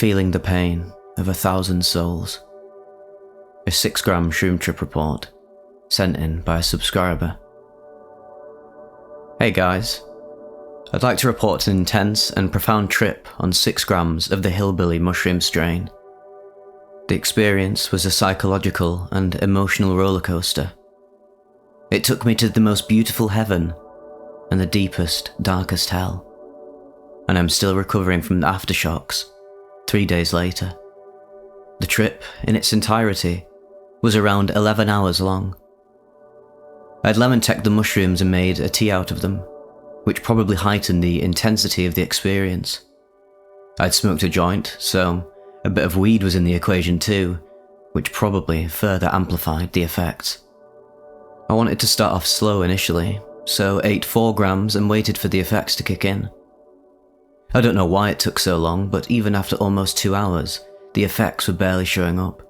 feeling the pain of 1,000 souls. A 6-gram shroom trip report, sent in by a subscriber. Hey guys, I'd like to report an intense and profound trip on 6 grams of the hillbilly mushroom strain. The experience was a psychological and emotional rollercoaster. It took me to the most beautiful heaven and the deepest, darkest hell. And I'm still recovering from the aftershocks 3 days later. The trip, in its entirety, was around 11 hours long. I'd lemon-teched the mushrooms and made a tea out of them, which probably heightened the intensity of the experience. I'd smoked a joint, so a bit of weed was in the equation too, which probably further amplified the effects. I wanted to start off slow initially, so ate 4 grams and waited for the effects to kick in. I don't know why it took so long, but even after almost 2 hours, the effects were barely showing up.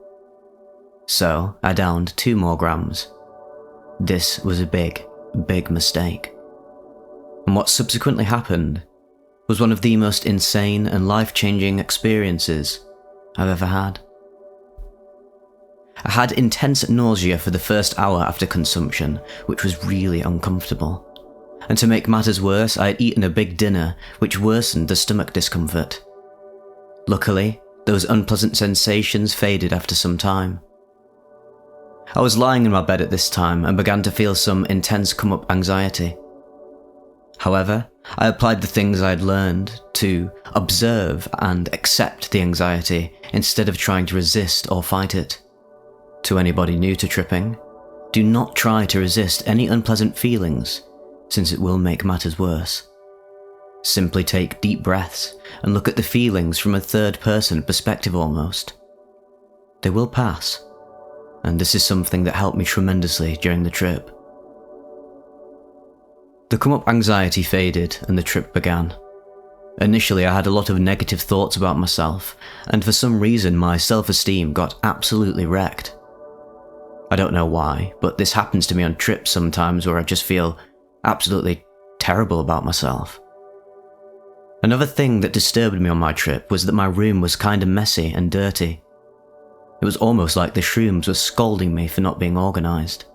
So I downed 2 more grams. This was a big, big mistake. And what subsequently happened was one of the most insane and life-changing experiences I've ever had. I had intense nausea for the first hour after consumption, which was really uncomfortable. And to make matters worse, I had eaten a big dinner, which worsened the stomach discomfort. Luckily, those unpleasant sensations faded after some time. I was lying in my bed at this time and began to feel some intense come-up anxiety. However, I applied the things I had learned to observe and accept the anxiety instead of trying to resist or fight it. To anybody new to tripping, do not try to resist any unpleasant feelings, since it will make matters worse. Simply take deep breaths and look at the feelings from a third-person perspective almost. They will pass, and this is something that helped me tremendously during the trip. The come-up anxiety faded and the trip began. Initially I had a lot of negative thoughts about myself, and for some reason my self-esteem got absolutely wrecked. I don't know why, but this happens to me on trips sometimes where I just feel absolutely terrible about myself. Another thing that disturbed me on my trip was that my room was kinda messy and dirty. It was almost like the shrooms were scolding me for not being organised.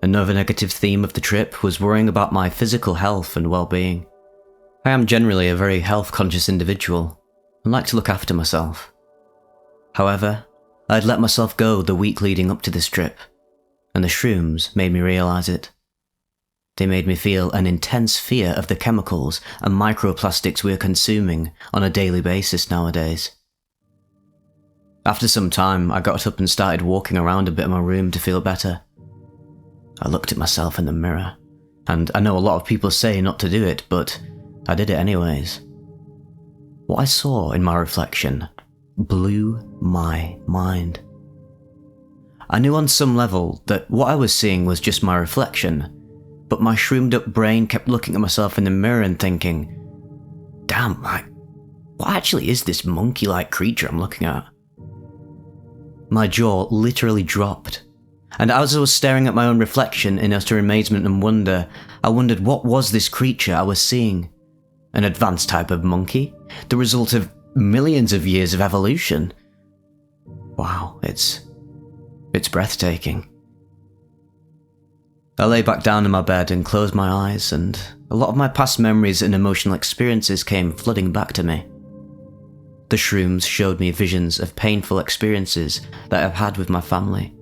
Another negative theme of the trip was worrying about my physical health and well-being. I am generally a very health-conscious individual and like to look after myself. However, I had let myself go the week leading up to this trip, and the shrooms made me realise it. They made me feel an intense fear of the chemicals and microplastics we are consuming on a daily basis nowadays. After some time, I got up and started walking around a bit in my room to feel better. I looked at myself in the mirror, and I know a lot of people say not to do it, but I did it anyways. What I saw in my reflection blew my mind. I knew on some level that what I was seeing was just my reflection, but my shroomed up brain kept looking at myself in the mirror and thinking, damn, what actually is this monkey-like creature I'm looking at? My jaw literally dropped, and as I was staring at my own reflection in utter amazement and wonder, I wondered what was this creature I was seeing? An advanced type of monkey? The result of millions of years of evolution? Wow, it's breathtaking. I lay back down in my bed and closed my eyes, and a lot of my past memories and emotional experiences came flooding back to me. The shrooms showed me visions of painful experiences that I've had with my family.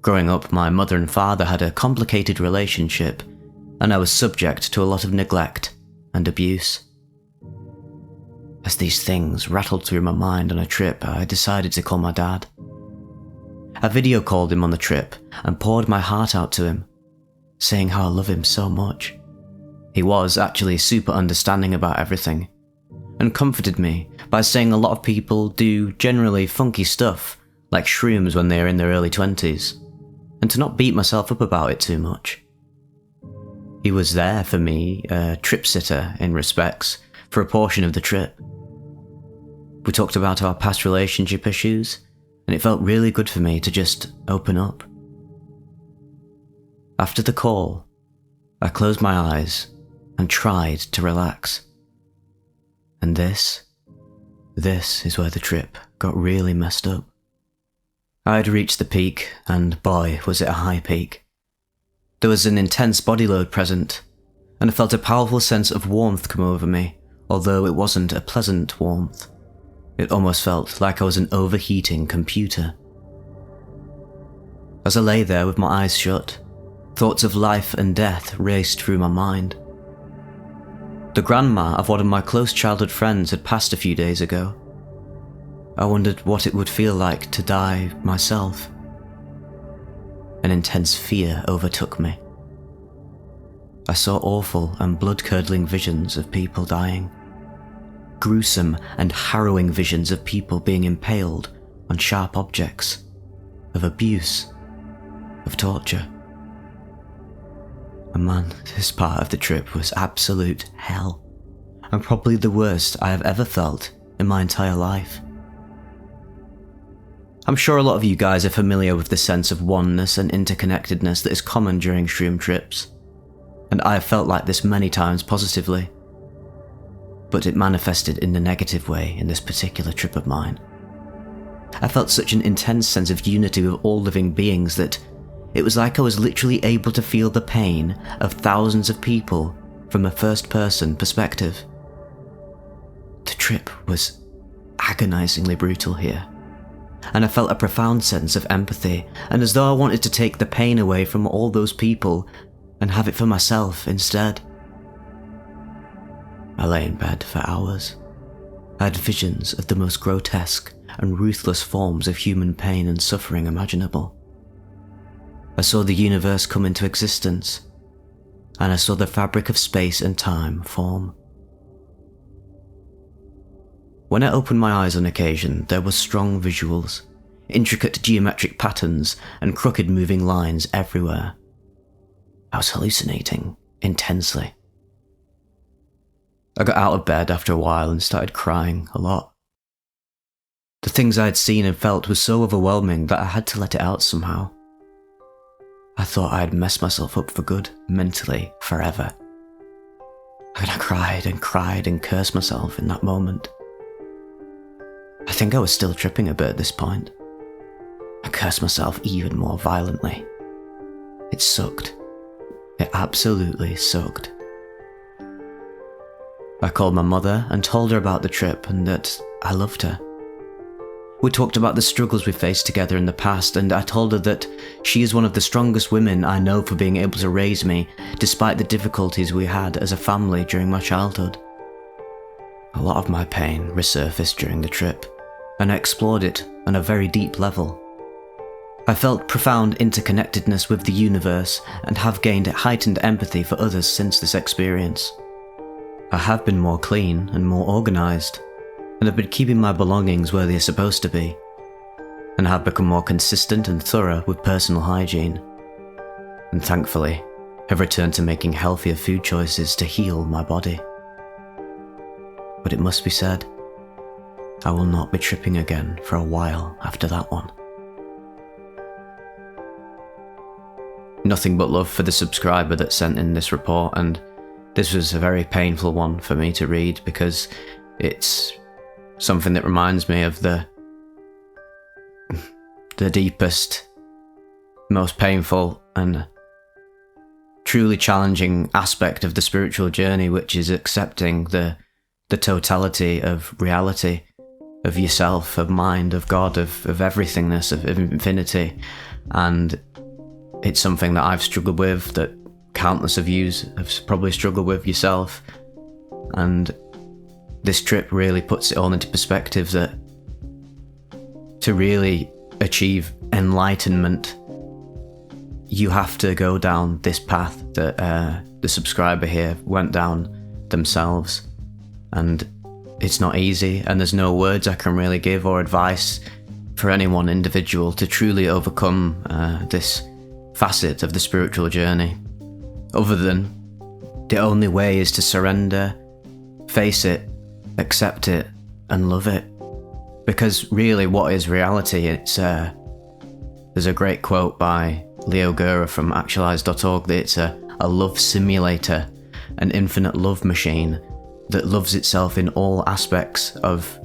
Growing up, my mother and father had a complicated relationship, and I was subject to a lot of neglect and abuse. As these things rattled through my mind on a trip, I decided to call my dad. I video called him on the trip and poured my heart out to him, saying how I love him so much. He was actually super understanding about everything, and comforted me by saying a lot of people do generally funky stuff, like shrooms when they are in their early 20s, and to not beat myself up about it too much. He was there for me, a trip sitter in respects, for a portion of the trip. We talked about our past relationship issues, and it felt really good for me to just open up. After the call, I closed my eyes and tried to relax. And this This is where the trip got really messed up. I had reached the peak, and boy, was it a high peak. There was an intense body load present, and I felt a powerful sense of warmth come over me, although it wasn't a pleasant warmth. It almost felt like I was an overheating computer. As I lay there with my eyes shut, thoughts of life and death raced through my mind. The grandma of one of my close childhood friends had passed a few days ago. I wondered what it would feel like to die myself. An intense fear overtook me. I saw awful and blood-curdling visions of people dying. Gruesome and harrowing visions of people being impaled on sharp objects, of abuse, of torture. And man, this part of the trip was absolute hell, and probably the worst I have ever felt in my entire life. I'm sure a lot of you guys are familiar with the sense of oneness and interconnectedness that is common during shroom trips, and I have felt like this many times positively. But it manifested in a negative way in this particular trip of mine. I felt such an intense sense of unity with all living beings that it was like I was literally able to feel the pain of thousands of people from a first-person perspective. The trip was agonizingly brutal here, and I felt a profound sense of empathy, and as though I wanted to take the pain away from all those people and have it for myself instead. I lay in bed for hours. I had visions of the most grotesque and ruthless forms of human pain and suffering imaginable. I saw the universe come into existence, and I saw the fabric of space and time form. When I opened my eyes on occasion, there were strong visuals, intricate geometric patterns, and crooked moving lines everywhere. I was hallucinating intensely. I got out of bed after a while and started crying a lot. The things I had seen and felt were so overwhelming that I had to let it out somehow. I thought I had messed myself up for good, mentally, forever. And I cried and cursed myself in that moment. I think I was still tripping a bit at this point. I cursed myself even more violently. It sucked. It absolutely sucked. I called my mother and told her about the trip and that I loved her. We talked about the struggles we faced together in the past, and I told her that she is one of the strongest women I know for being able to raise me despite the difficulties we had as a family during my childhood. A lot of my pain resurfaced during the trip, and I explored it on a very deep level. I felt profound interconnectedness with the universe and have gained heightened empathy for others since this experience. I have been more clean and more organised, and have been keeping my belongings where they are supposed to be, and have become more consistent and thorough with personal hygiene, and thankfully have returned to making healthier food choices to heal my body. But it must be said, I will not be tripping again for a while after that one. Nothing but love for the subscriber that sent in this report, and this was a very painful one for me to read because it's something that reminds me of the deepest, most painful and truly challenging aspect of the spiritual journey, which is accepting the totality of reality, of yourself, of mind, of God, of everythingness, of infinity. And it's something that I've struggled with, that countless of you have probably struggled with yourself. And this trip really puts it all into perspective that to really achieve enlightenment, you have to go down this path that the subscriber here went down themselves. And it's not easy, and there's no words I can really give or advice for any one individual to truly overcome this facet of the spiritual journey, other than the only way is to surrender, face it, accept it, and love it. Because really, what is reality? It's there's a great quote by Leo Gura from actualize.org that it's a love simulator, an infinite love machine that loves itself in all aspects of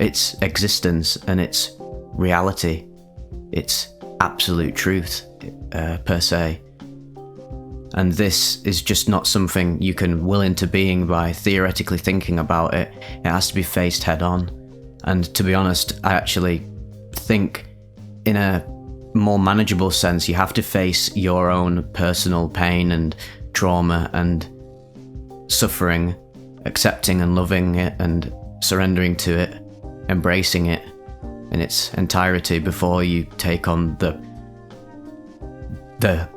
its existence and its reality, its absolute truth, per se. And this is just not something you can will into being by theoretically thinking about it. It has to be faced head on. And to be honest, I actually think in a more manageable sense, you have to face your own personal pain and trauma and suffering, accepting and loving it and surrendering to it, embracing it in its entirety before you take on the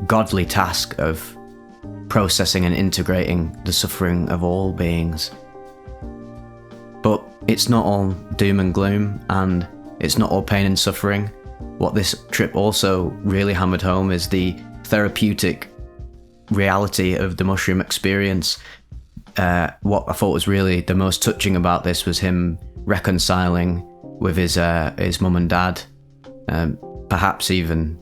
godly task of processing and integrating the suffering of all beings. But it's not all doom and gloom, and it's not all pain and suffering. What this trip also really hammered home is the therapeutic reality of the mushroom experience. What I thought was really the most touching about this was him reconciling with his mum and dad, perhaps even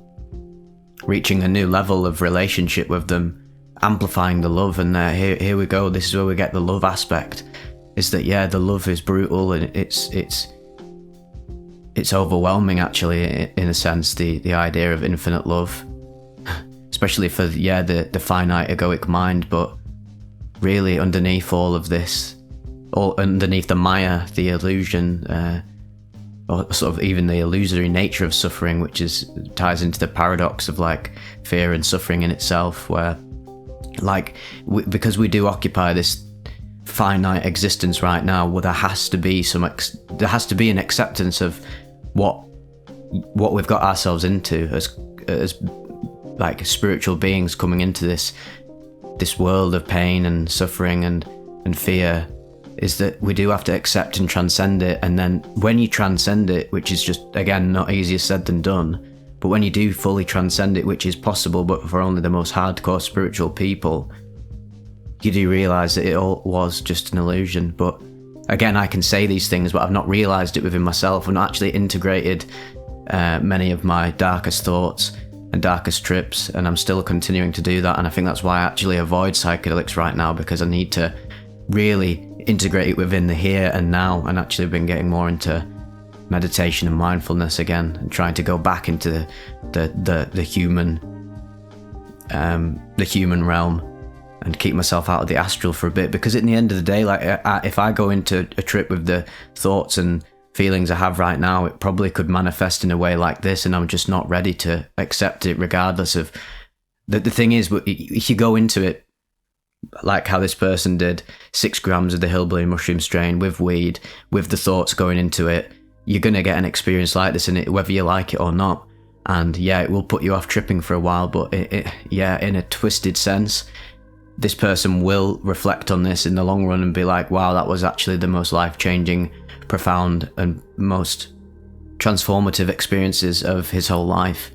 reaching a new level of relationship with them, amplifying the love. And here we go, this is where we get the love aspect, is that the love is brutal and it's overwhelming, actually, in a sense, the idea of infinite love, especially for the finite egoic mind. But really underneath all of this, all underneath the Maya, the illusion, or sort of even the illusory nature of suffering, which ties into the paradox of like fear and suffering in itself, where because we do occupy this finite existence right now, well, there has to be an acceptance of what we've got ourselves into as like spiritual beings coming into this world of pain and suffering and fear, is that we do have to accept and transcend it. And then when you transcend it, which is just, again, not easier said than done, but when you do fully transcend it, which is possible but for only the most hardcore spiritual people, you do realise that it all was just an illusion. But again, I can say these things, but I've not realised it within myself. I've not actually integrated many of my darkest thoughts and darkest trips, and I'm still continuing to do that. And I think that's why I actually avoid psychedelics right now, because I need to really integrate it within the here and now, and actually been getting more into meditation and mindfulness again, and trying to go back into the human realm and keep myself out of the astral for a bit. Because at the end of the day, like, if I go into a trip with the thoughts and feelings I have right now, it probably could manifest in a way like this, and I'm just not ready to accept it, regardless of the thing is, if you go into it like how this person did, 6 grams of the hillbilly mushroom strain with weed, with the thoughts going into it, you're going to get an experience like this in it, whether you like it or not. And it will put you off tripping for a while, but in a twisted sense, this person will reflect on this in the long run and be like, wow, that was actually the most life-changing, profound and most transformative experiences of his whole life.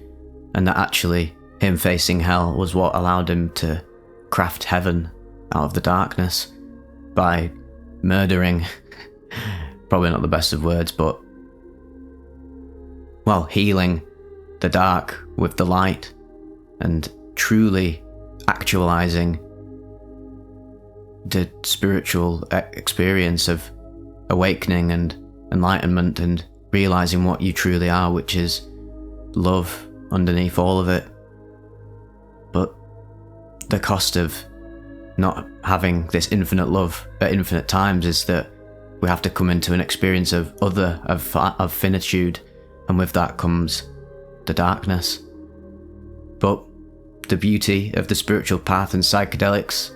And that actually him facing hell was what allowed him to craft heaven out of the darkness by murdering, probably not the best of words, but, well, healing the dark with the light and truly actualizing the spiritual experience of awakening and enlightenment and realizing what you truly are, which is love underneath all of it. But the cost of not having this infinite love at infinite times is that we have to come into an experience of finitude, and with that comes the darkness. But the beauty of the spiritual path and psychedelics,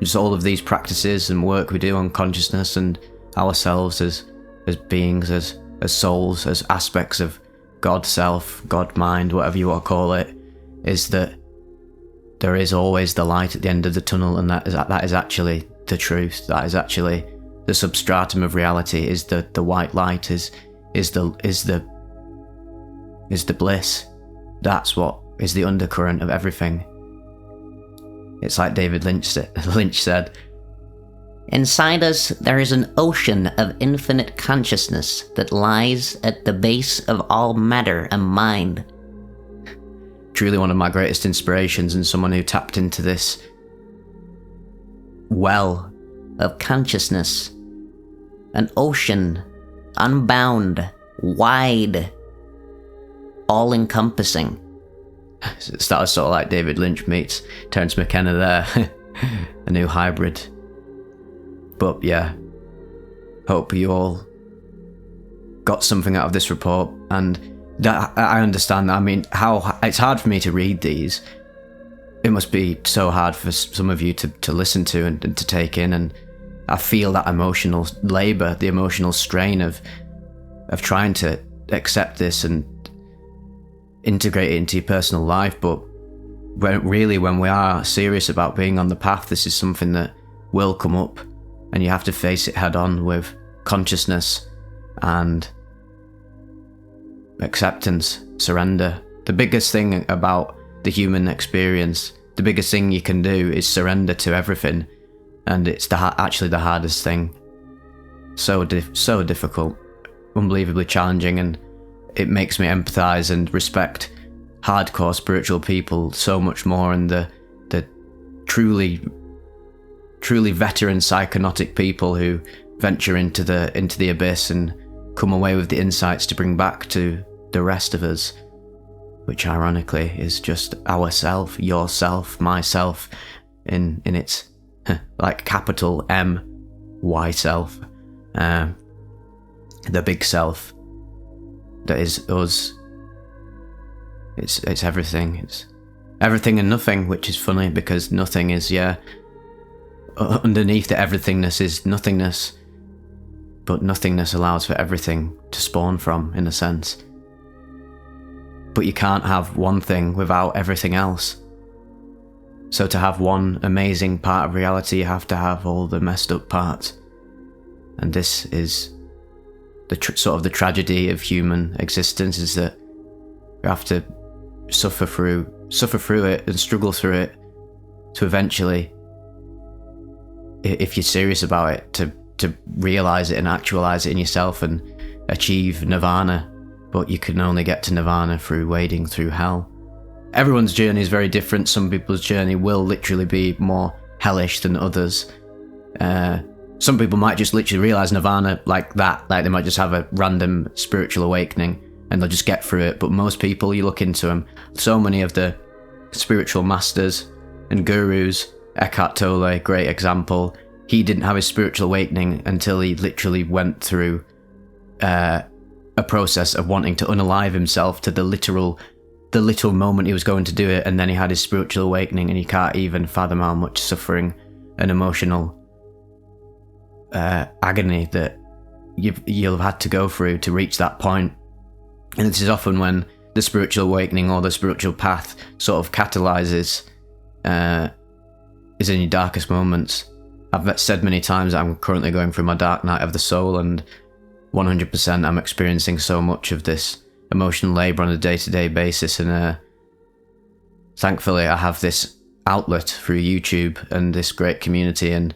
just all of these practices and work we do on consciousness and ourselves as beings, as souls, as aspects of God self, God mind, whatever you want to call it, is that there is always the light at the end of the tunnel, and that is actually the truth. That is actually the substratum of reality. Is the white light? Is the bliss? That's what is the undercurrent of everything. It's like David Lynch said, inside us there is an ocean of infinite consciousness that lies at the base of all matter and mind. Truly one of my greatest inspirations, and someone who tapped into this well of consciousness, an ocean unbound, wide, all-encompassing. That was sort of like David Lynch meets Terence McKenna there. A new hybrid. But yeah, hope you all got something out of this report, and that I understand that. I mean, how it's hard for me to read these. It must be so hard for some of you to listen to and to take in, and I feel that emotional labour, the emotional strain of trying to accept this and integrate it into your personal life. But when we are serious about being on the path, this is something that will come up, and you have to face it head on with consciousness and acceptance, surrender. The biggest thing about the human experience, the biggest thing you can do is surrender to everything, and it's actually the hardest thing. So difficult, unbelievably challenging, and it makes me empathise and respect hardcore spiritual people so much more, and the truly veteran psychonautic people who venture into the abyss and come away with the insights to bring back to the rest of us, which ironically is just ourself, yourself, myself, in its like capital M-Y self, the big self that is us. It's everything. It's everything and nothing, which is funny because nothing is, underneath the everythingness is nothingness, but nothingness allows for everything to spawn from, in a sense. But you can't have one thing without everything else. So to have one amazing part of reality, you have to have all the messed up parts. And this is the sort of the tragedy of human existence, is that we have to suffer through it and struggle through it to eventually, if you're serious about it, to realise it and actualise it in yourself and achieve nirvana. But you can only get to nirvana through wading through hell. Everyone's journey is very different. Some people's journey will literally be more hellish than others. Some people might just literally realise nirvana like that, like they might just have a random spiritual awakening and they'll just get through it. But most people, you look into them, so many of the spiritual masters and gurus, Eckhart Tolle, great example, he didn't have his spiritual awakening until he literally went through a process of wanting to unalive himself to the literal moment he was going to do it, and then he had his spiritual awakening, and you can't even fathom how much suffering and emotional agony that you'll have had to go through to reach that point. And this is often when the spiritual awakening or the spiritual path sort of catalyzes, is in your darkest moments. I've said many times that I'm currently going through my dark night of the soul, and 100% I'm experiencing so much of this emotional labour on a day-to-day basis, and thankfully I have this outlet through YouTube and this great community and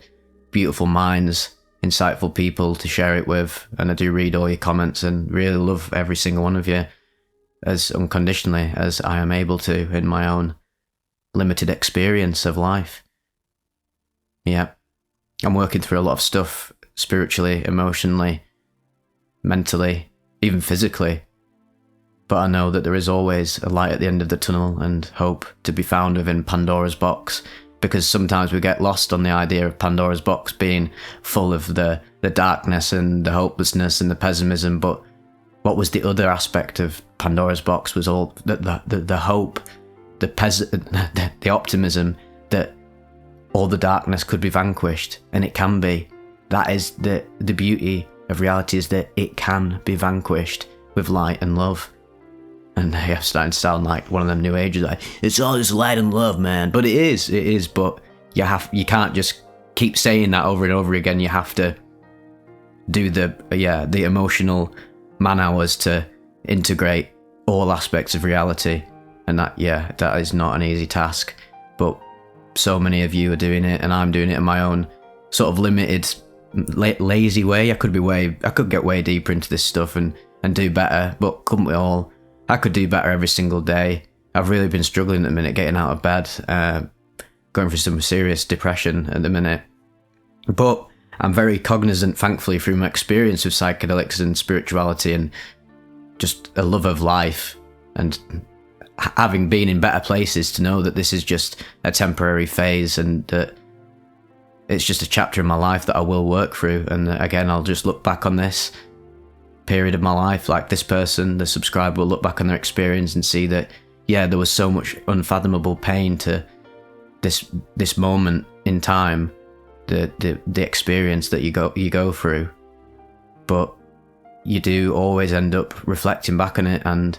beautiful minds, insightful people to share it with, and I do read all your comments and really love every single one of you as unconditionally as I am able to in my own limited experience of life. Yeah, I'm working through a lot of stuff spiritually, emotionally, mentally, even physically, but I know that there is always a light at the end of the tunnel and hope to be found within Pandora's box, because sometimes we get lost on the idea of Pandora's box being full of the darkness and the hopelessness and the pessimism. But what was the other aspect of Pandora's box was all the hope, the optimism that all the darkness could be vanquished, and it can be. That is the beauty of reality, is that it can be vanquished with light and love. And I'm starting to sound like one of them new ages, like, it's all just light and love, man. But it is, but you can't just keep saying that over and over again. You have to do the emotional man hours to integrate all aspects of reality. And that is not an easy task. But so many of you are doing it, and I'm doing it in my own sort of limited, lazy way. I could get way deeper into this stuff and do better, but couldn't we all? I could do better every single day. I've really been struggling at the minute getting out of bed, going through some serious depression at the minute. But I'm very cognizant, thankfully, through my experience with psychedelics and spirituality and just a love of life, and having been in better places, to know that this is just a temporary phase and that it's just a chapter in my life that I will work through. And again, I'll just look back on this period of my life like this person, the subscriber, will look back on their experience and see that, yeah, there was so much unfathomable pain to this moment in time, the experience that you go through, but you do always end up reflecting back on it and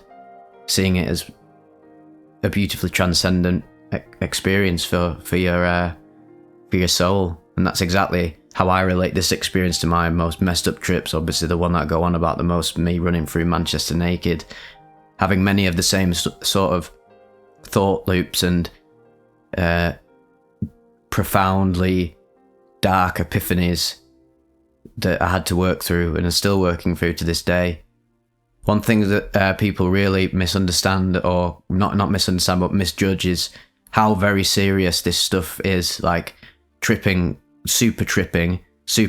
seeing it as a beautifully transcendent experience for your soul. And that's exactly how I relate this experience to my most messed up trips. Obviously, the one that I go on about the most, me running through Manchester naked, having many of the same sort of thought loops and profoundly dark epiphanies that I had to work through and are still working through to this day. One thing that people really misunderstand, or not misunderstand, but misjudge, is how very serious this stuff is. Like tripping, super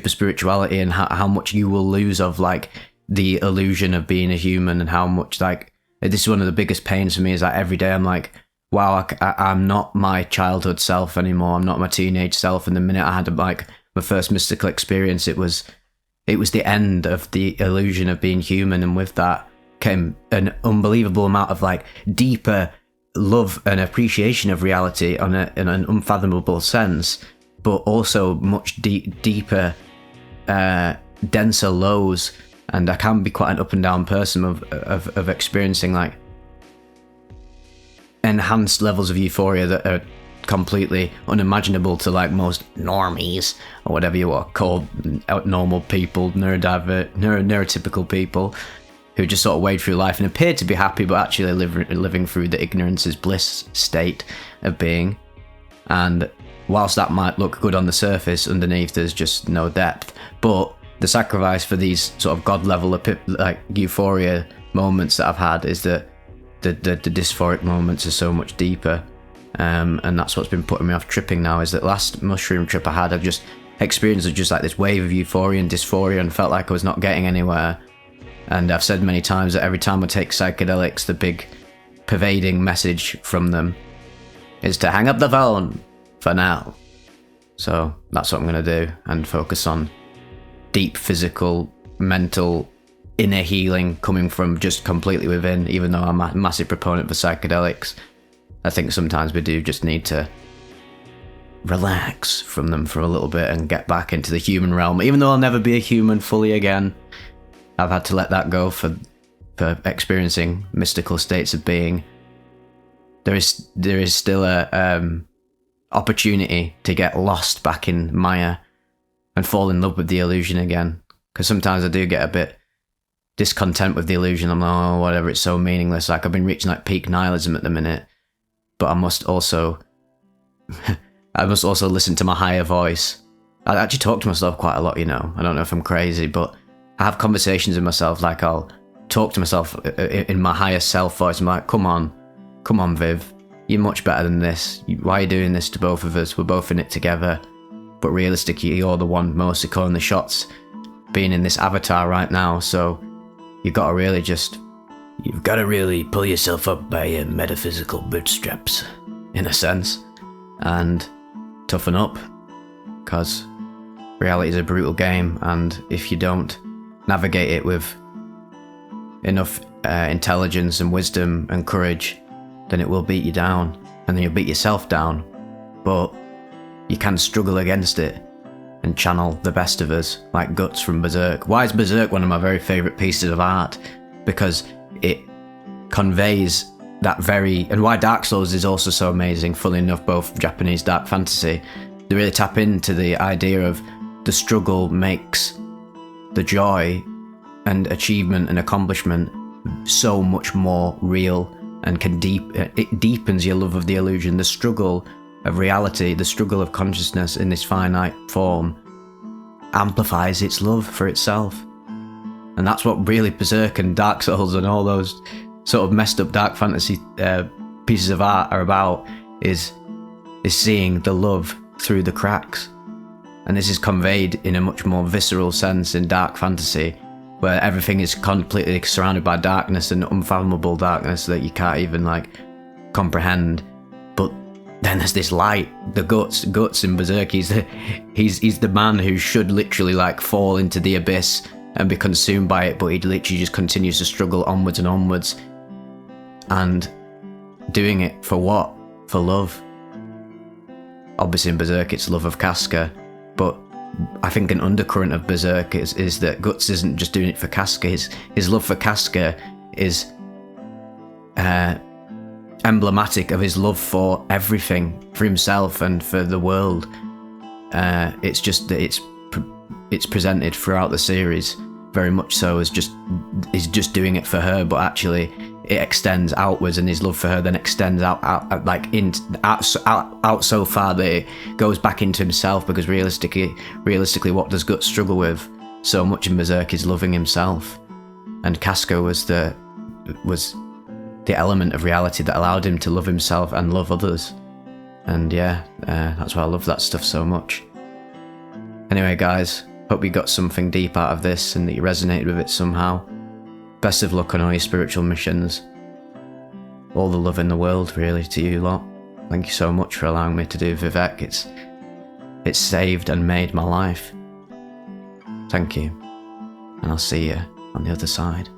spirituality, and how much you will lose of like the illusion of being a human, and how much like this is one of the biggest pains for me. Is that every day I'm like, wow, I'm not my childhood self anymore. I'm not my teenage self. And the minute I had like my first mystical experience, it was the end of the illusion of being human, and with that came an unbelievable amount of like deeper love and appreciation of reality in an unfathomable sense, but also much deeper, denser lows. And I can be quite an up and down person of experiencing like enhanced levels of euphoria that are completely unimaginable to like most normies, or whatever you want to call normal people, neurotypical people, who just sort of wade through life and appear to be happy, but actually living through the ignorance is bliss state of being. And whilst that might look good on the surface, underneath there's just no depth. But the sacrifice for these sort of god level like euphoria moments that I've had is that the dysphoric moments are so much deeper. And that's what's been putting me off tripping now, is that last mushroom trip I had, I've just experienced just like this wave of euphoria and dysphoria and felt like I was not getting anywhere. And I've said many times that every time I take psychedelics, the big pervading message from them is to hang up the phone for now. So that's what I'm going to do, and focus on deep physical, mental, inner healing coming from just completely within. Even though I'm a massive proponent for psychedelics, I think sometimes we do just need to relax from them for a little bit and get back into the human realm. Even though I'll never be a human fully again, I've had to let that go for experiencing mystical states of being. There is still a opportunity to get lost back in Maya and fall in love with the illusion again. Because sometimes I do get a bit discontent with the illusion. I'm like, oh, whatever, it's so meaningless. Like I've been reaching like peak nihilism at the minute, but I must also listen to my higher voice. I actually talk to myself quite a lot, you know. I don't know if I'm crazy, but I have conversations with myself. Like I'll talk to myself in my higher self voice. I'm like, come on, Viv, you're much better than this. Why are you doing this to both of us? We're both in it together. But realistically, you're the one mostly calling the shots, being in this avatar right now. So you've got to really pull yourself up by your metaphysical bootstraps, in a sense, and toughen up, because reality is a brutal game, and if you don't navigate it with enough intelligence and wisdom and courage, then it will beat you down, and then you'll beat yourself down. But you can struggle against it and channel the best of us, like Guts from Berserk. Why is Berserk one of my very favourite pieces of art? Because it conveys that and why Dark Souls is also so amazing, funnily enough, both Japanese dark fantasy. They really tap into the idea of the struggle makes the joy and achievement and accomplishment so much more real, and it deepens your love of the illusion. The struggle of reality, the struggle of consciousness in this finite form, amplifies its love for itself. And that's what really Berserk and Dark Souls and all those sort of messed up dark fantasy pieces of art are about, is seeing the love through the cracks. And this is conveyed in a much more visceral sense in dark fantasy, where everything is completely surrounded by darkness and unfathomable darkness that you can't even comprehend. But then there's this light, the guts in Berserk. He's the man who should literally fall into the abyss and be consumed by it, but he literally just continues to struggle onwards and onwards, and doing it for what? For love. Obviously in Berserk it's love of Casca, but I think an undercurrent of Berserk is that Guts isn't just doing it for Casca. His love for Casca is emblematic of his love for everything, for himself and for the world. It's just that it's presented throughout the series very much so as he's just doing it for her, but actually it extends outwards, and his love for her then extends out so far that it goes back into himself, because realistically what does Guts struggle with so much in Berserk is loving himself, and Casca was the element of reality that allowed him to love himself and love others. And that's why I love that stuff so much. Anyway guys, hope you got something deep out of this and that you resonated with it somehow. Best of luck on all your spiritual missions. All the love in the world, really, to you lot. Thank you so much for allowing me to do Vivec. It's saved and made my life. Thank you. And I'll see you on the other side.